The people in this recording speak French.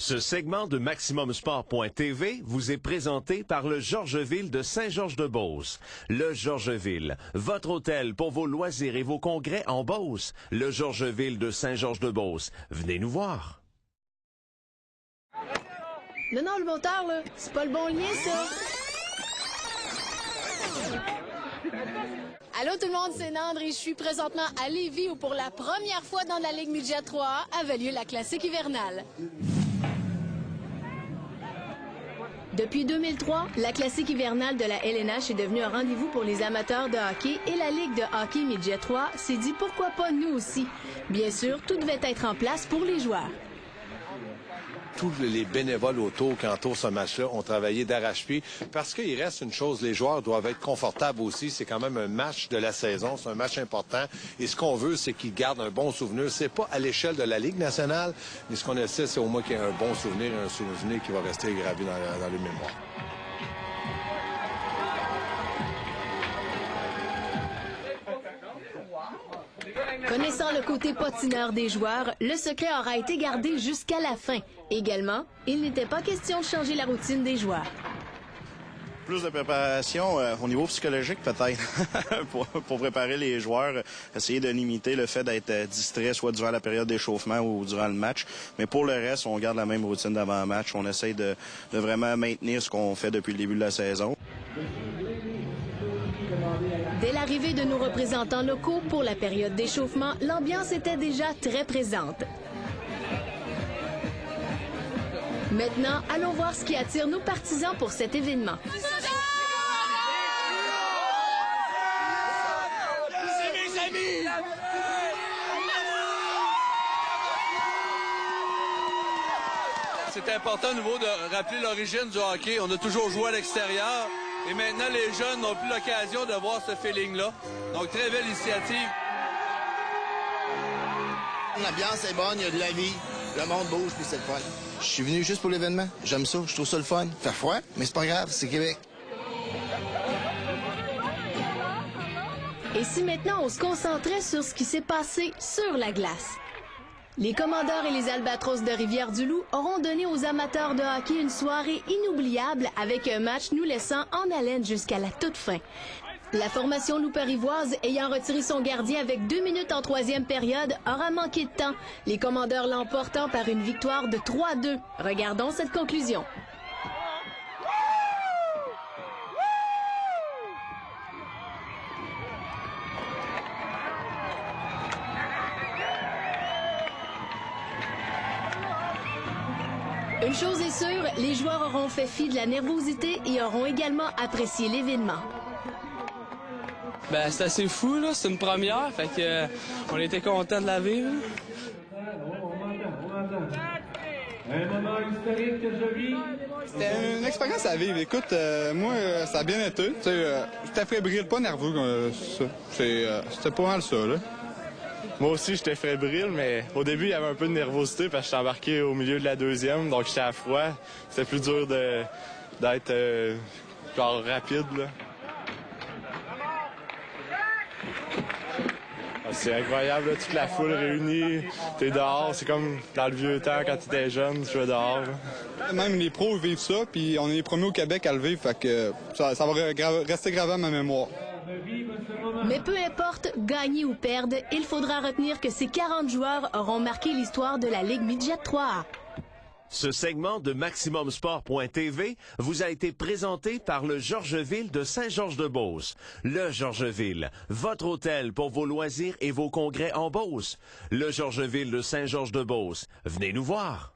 Ce segment de MaximumSport.tv vous est présenté par le Georgeville de Saint-Georges-de-Beauce. Le Georgeville, votre hôtel pour vos loisirs et vos congrès en Beauce. Le Georgeville de Saint-Georges-de-Beauce. Venez nous voir. Non, le moteur, là, c'est pas le bon lien, ça. Allô tout le monde, c'est Nandre et je suis présentement à Lévis où pour la première fois dans la Ligue Midget 3A avait lieu la classique hivernale. Depuis 2003, la classique hivernale de la LNH est devenue un rendez-vous pour les amateurs de hockey et la Ligue de hockey Midget 3 s'est dit pourquoi pas nous aussi. Bien sûr, tout devait être en place pour les joueurs. Tous les bénévoles autour qui entourent ce match-là ont travaillé d'arrache-pied parce qu'il reste une chose, les joueurs doivent être confortables aussi. C'est quand même un match de la saison, c'est un match important. Et ce qu'on veut, c'est qu'ils gardent un bon souvenir. C'est pas à l'échelle de la Ligue nationale, mais ce qu'on essaie, c'est au moins qu'il y ait un bon souvenir, un souvenir qui va rester gravé dans les mémoires. Connaissant le côté patineur des joueurs, le secret aura été gardé jusqu'à la fin. Également, il n'était pas question de changer la routine des joueurs. Plus de préparation au niveau psychologique peut-être pour préparer les joueurs, essayer de limiter le fait d'être distrait soit durant la période d'échauffement ou durant le match. Mais pour le reste, on garde la même routine d'avant-match. On essaye de vraiment maintenir ce qu'on fait depuis le début de la saison. Dès l'arrivée de nos représentants locaux pour la période d'échauffement, l'ambiance était déjà très présente. Maintenant, allons voir ce qui attire nos partisans pour cet événement. C'est important au niveau de rappeler l'origine du hockey. On a toujours joué à l'extérieur. Et maintenant, les jeunes n'ont plus l'occasion de voir ce feeling-là. Donc, très belle initiative. L'ambiance est bonne, il y a de la vie, le monde bouge, puis c'est le fun. Je suis venu juste pour l'événement. J'aime ça, je trouve ça le fun. Fait froid, mais c'est pas grave, c'est Québec. Et si maintenant on se concentrait sur ce qui s'est passé sur la glace? Les Commandeurs et les Albatros de Rivière-du-Loup auront donné aux amateurs de hockey une soirée inoubliable avec un match nous laissant en haleine jusqu'à la toute fin. La formation loup-parivoise, ayant retiré son gardien avec 2 minutes en troisième période, aura manqué de temps, les Commandeurs l'emportant par une victoire de 3-2. Regardons cette conclusion. Une chose est sûre, les joueurs auront fait fi de la nervosité et auront également apprécié l'événement. Ben, c'est assez fou, là. C'est une première, fait que on était contents de la vivre. Un moment historique que je vis. C'était une expérience à vivre. Écoute, moi, ça a bien été. J'étais fébrile, pas nerveux. C'était pas mal ça, là. Moi aussi, j'étais fébrile, mais au début, il y avait un peu de nervosité parce que j'étais embarqué au milieu de la deuxième, donc j'étais à froid. C'était plus dur d'être genre rapide, là. C'est incroyable, là, toute la foule réunie, t'es dehors, c'est comme dans le vieux temps quand t'étais jeune, tu jouais dehors. Là. Même les pros vivent ça, puis on est les premiers au Québec à le vivre, fait que ça va rester gravé à ma mémoire. Mais peu importe, gagner ou perdre, il faudra retenir que ces 40 joueurs auront marqué l'histoire de la Ligue Midget 3A. Ce segment de MaximumSport.tv vous a été présenté par le Georgeville de Saint-Georges-de-Beauce. Le Georgeville, votre hôtel pour vos loisirs et vos congrès en Beauce. Le Georgeville de Saint-Georges-de-Beauce. Venez nous voir.